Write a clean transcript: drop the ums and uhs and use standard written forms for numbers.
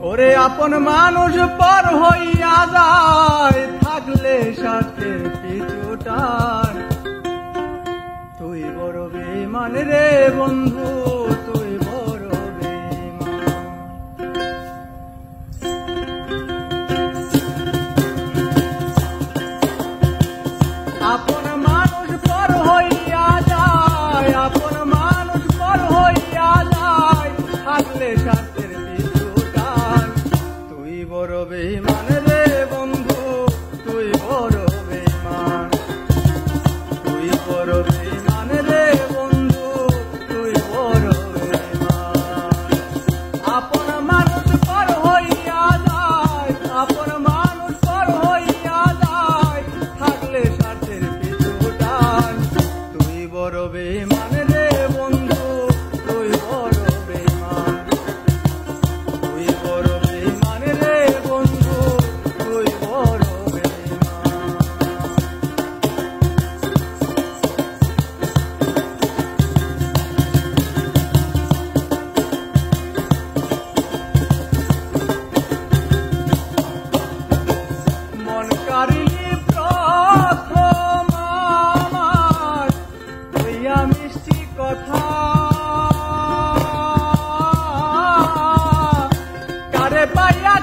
ওরে আপন মানুষ পর হইয়া যায়, থাকলে স্বার্থের পিছুটান। তুই বড় বেঈমান রে বন্ধু, তুই বড় বেঈমান। আপন মানুষ পর হইয়া যায়, আপন মানুষ পর হইয়া যায়, থাকলে স্বার্থের পিছুটান। তুই বড় বেঈমান রে বন্ধু, তুই বড় বেঈমান। তুই বড় বেঈমান রে বন্ধু, তুই বড় বেঈমান। আপন মানুষ পর হইয়া যায়, আপন মানুষ পর হইয়া যায়, থাকলে স্বার্থের পিছুটান। তুই বড় বেঈমান রে বন্ধু, তুই বড় বেঈমান। তুই বড় বেঈমান রে বন্ধু, তুই বড় বেঈমান। মন কারিলি প্রথম আমার হইয়া মিষ্টি কথা, কারে পাইয়া